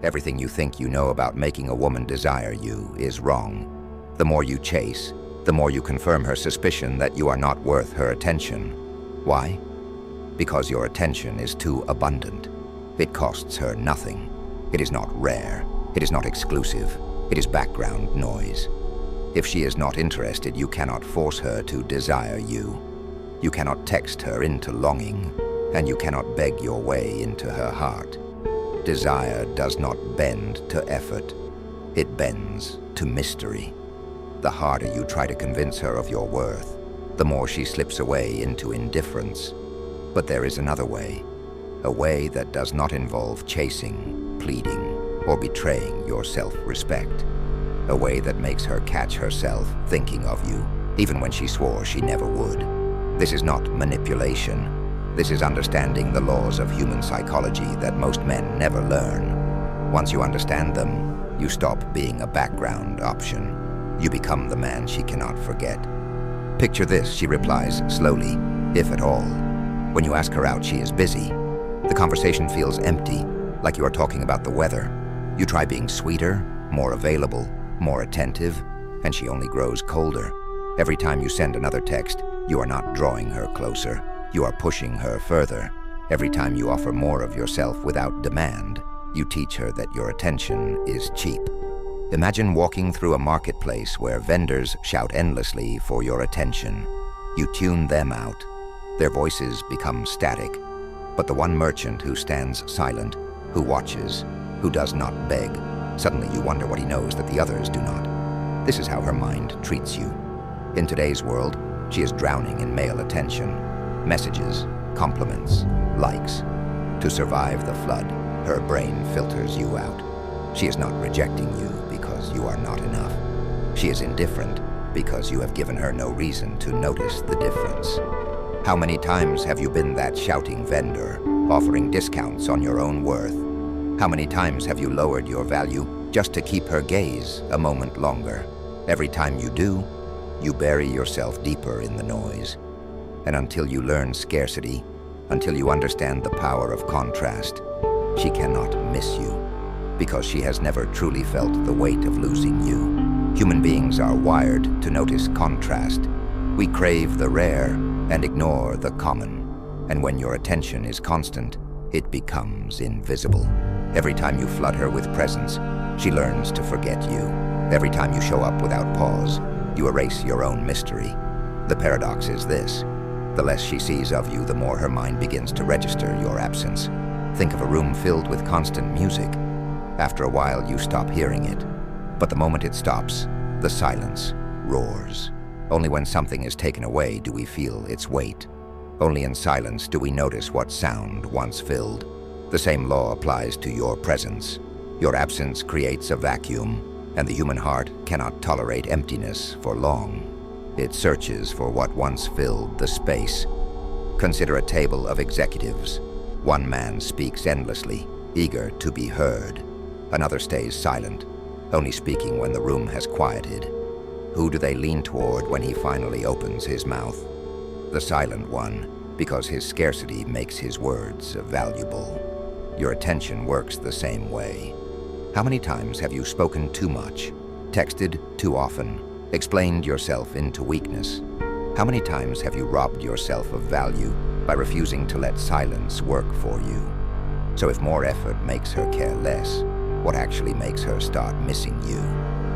Everything you think you know about making a woman desire you is wrong. The more you chase, the more you confirm her suspicion that you are not worth her attention. Why? Because your attention is too abundant. It costs her nothing. It is not rare. It is not exclusive. It is background noise. If she is not interested, you cannot force her to desire you. You cannot text her into longing, and you cannot beg your way into her heart. Desire does not bend to effort. It bends to mystery. The harder you try to convince her of your worth, the more she slips away into indifference. But there is another way, a way that does not involve chasing, pleading, or betraying your self-respect. A way that makes her catch herself thinking of you, even when she swore she never would. This is not manipulation. This is understanding the laws of human psychology that most men never learn. Once you understand them, you stop being a background option. You become the man she cannot forget. Picture this, she replies slowly, if at all. When you ask her out, she is busy. The conversation feels empty, like you are talking about the weather. You try being sweeter, more available, more attentive, and she only grows colder. Every time you send another text, you are not drawing her closer. You are pushing her further. Every time you offer more of yourself without demand, you teach her that your attention is cheap. Imagine walking through a marketplace where vendors shout endlessly for your attention. You tune them out. Their voices become static. But the one merchant who stands silent, who watches, who does not beg, suddenly you wonder what he knows that the others do not. This is how her mind treats you. In today's world, she is drowning in male attention. Messages, compliments, likes. To survive the flood, her brain filters you out. She is not rejecting you because you are not enough. She is indifferent because you have given her no reason to notice the difference. How many times have you been that shouting vendor, offering discounts on your own worth? How many times have you lowered your value just to keep her gaze a moment longer? Every time you do, you bury yourself deeper in the noise. And until you learn scarcity, until you understand the power of contrast, she cannot miss you, because she has never truly felt the weight of losing you. Human beings are wired to notice contrast. We crave the rare and ignore the common. And when your attention is constant, it becomes invisible. Every time you flood her with presence, she learns to forget you. Every time you show up without pause, you erase your own mystery. The paradox is this. The less she sees of you, the more her mind begins to register your absence. Think of a room filled with constant music. After a while, you stop hearing it. But the moment it stops, the silence roars. Only when something is taken away do we feel its weight. Only in silence do we notice what sound once filled. The same law applies to your presence. Your absence creates a vacuum, and the human heart cannot tolerate emptiness for long. It searches for what once filled the space. Consider a table of executives. One man speaks endlessly, eager to be heard. Another stays silent, only speaking when the room has quieted. Who do they lean toward when he finally opens his mouth? The silent one, because his scarcity makes his words valuable. Your attention works the same way. How many times have you spoken too much, texted too often, explained yourself into weakness? How many times have you robbed yourself of value by refusing to let silence work for you? So if more effort makes her care less, what actually makes her start missing you?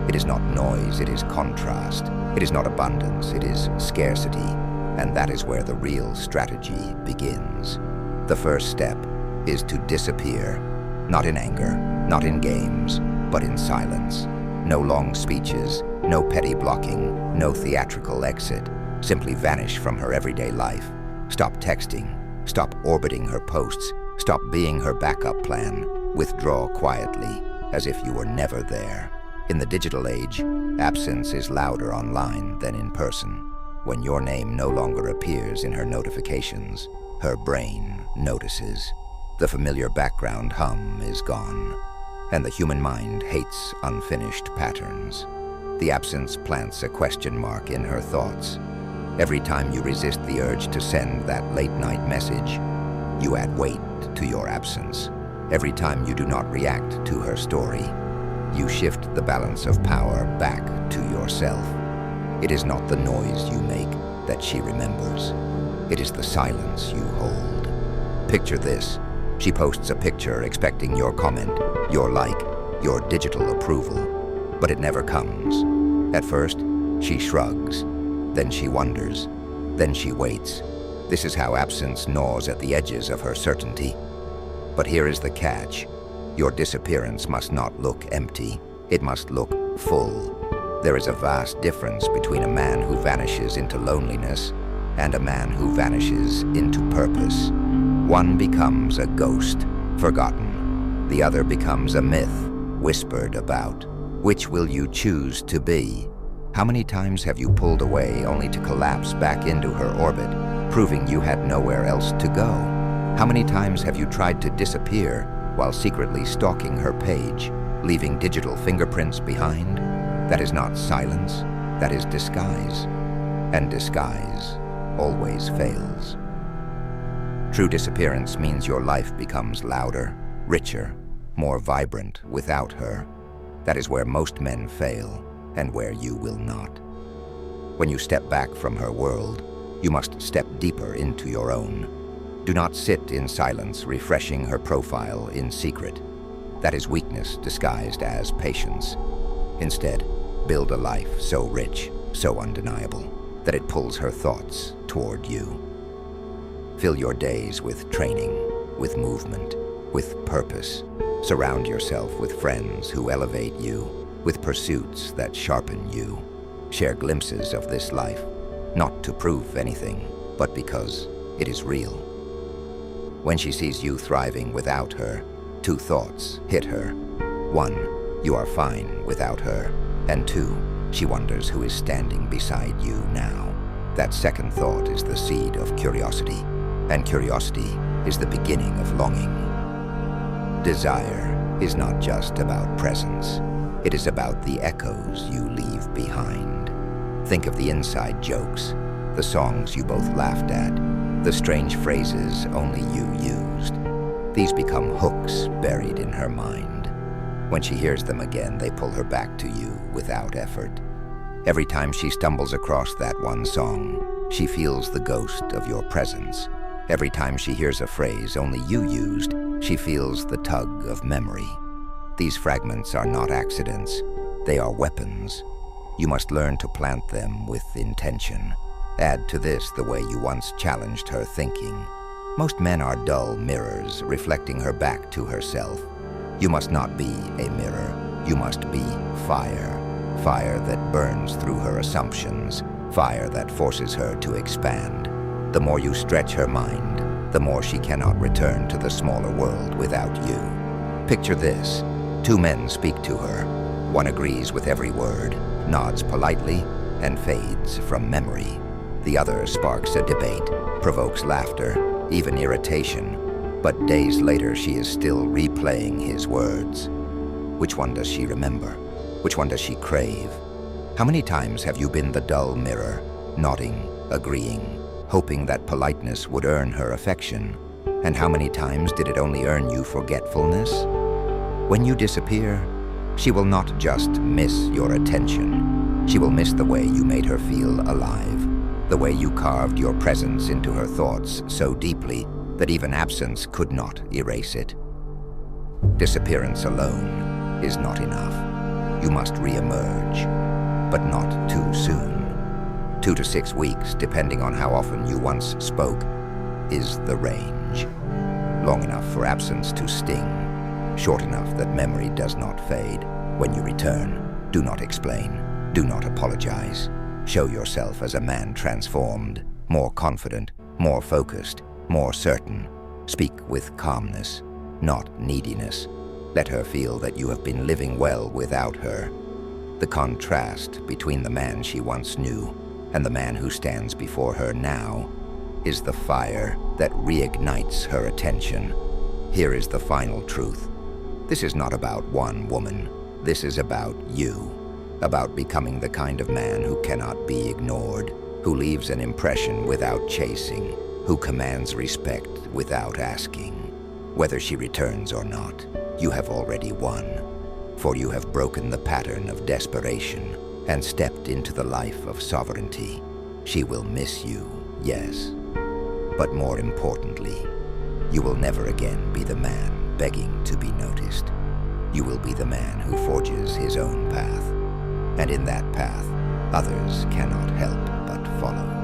It is not noise, it is contrast. It is not abundance, it is scarcity. And that is where the real strategy begins. The first step is to disappear, not in anger, not in games, but in silence. No long speeches, no petty blocking, no theatrical exit. Simply vanish from her everyday life. Stop texting, stop orbiting her posts, stop being her backup plan. Withdraw quietly, as if you were never there. In the digital age, absence is louder online than in person. When your name no longer appears in her notifications, her brain notices. The familiar background hum is gone, and the human mind hates unfinished patterns. The absence plants a question mark in her thoughts. Every time you resist the urge to send that late-night message, you add weight to your absence. Every time you do not react to her story, you shift the balance of power back to yourself. It is not the noise you make that she remembers. It is the silence you hold. Picture this. She posts a picture expecting your comment, your like, your digital approval, but it never comes. At first, she shrugs, then she wonders, then she waits. This is how absence gnaws at the edges of her certainty. But here is the catch. Your disappearance must not look empty. It must look full. There is a vast difference between a man who vanishes into loneliness and a man who vanishes into purpose. One becomes a ghost, forgotten. The other becomes a myth, whispered about. Which will you choose to be? How many times have you pulled away only to collapse back into her orbit, proving you had nowhere else to go? How many times have you tried to disappear while secretly stalking her page, leaving digital fingerprints behind? That is not silence, that is disguise. And disguise always fails. True disappearance means your life becomes louder, richer, more vibrant without her. That is where most men fail, and where you will not. When you step back from her world, you must step deeper into your own. Do not sit in silence, refreshing her profile in secret. That is weakness disguised as patience. Instead, build a life so rich, so undeniable, that it pulls her thoughts toward you. Fill your days with training, with movement, with purpose. Surround yourself with friends who elevate you, with pursuits that sharpen you. Share glimpses of this life, not to prove anything, but because it is real. When she sees you thriving without her, two thoughts hit her. One, you are fine without her. And two, she wonders who is standing beside you now. That second thought is the seed of curiosity, and curiosity is the beginning of longing. Desire is not just about presence. It is about the echoes you leave behind. Think of the inside jokes, the songs you both laughed at, the strange phrases only you used. These become hooks buried in her mind. When she hears them again, they pull her back to you without effort. Every time she stumbles across that one song, she feels the ghost of your presence. Every time she hears a phrase only you used, she feels the tug of memory. These fragments are not accidents, they are weapons. You must learn to plant them with intention. Add to this the way you once challenged her thinking. Most men are dull mirrors, reflecting her back to herself. You must not be a mirror, you must be fire. Fire that burns through her assumptions, fire that forces her to expand. The more you stretch her mind, the more she cannot return to the smaller world without you. Picture this. Two men speak to her. One agrees with every word, nods politely, and fades from memory. The other sparks a debate, provokes laughter, even irritation. But days later, she is still replaying his words. Which one does she remember? Which one does she crave? How many times have you been the dull mirror, nodding, agreeing, hoping that politeness would earn her affection? And how many times did it only earn you forgetfulness? When you disappear, she will not just miss your attention. She will miss the way you made her feel alive, the way you carved your presence into her thoughts so deeply that even absence could not erase it. Disappearance alone is not enough. You must re-emerge, but not too soon. 2 to 6 weeks, depending on how often you once spoke, is the range. Long enough for absence to sting, short enough that memory does not fade. When you return, do not explain, do not apologize. Show yourself as a man transformed, more confident, more focused, more certain. Speak with calmness, not neediness. Let her feel that you have been living well without her. The contrast between the man she once knew and the man who stands before her now is the fire that reignites her attention. Here is the final truth. This is not about one woman. This is about you. About becoming the kind of man who cannot be ignored, who leaves an impression without chasing, who commands respect without asking. Whether she returns or not, you have already won, for you have broken the pattern of desperation and stepped into the life of sovereignty. She will miss you, yes, but more importantly, you will never again be the man begging to be noticed. You will be the man who forges his own path, and in that path, others cannot help but follow.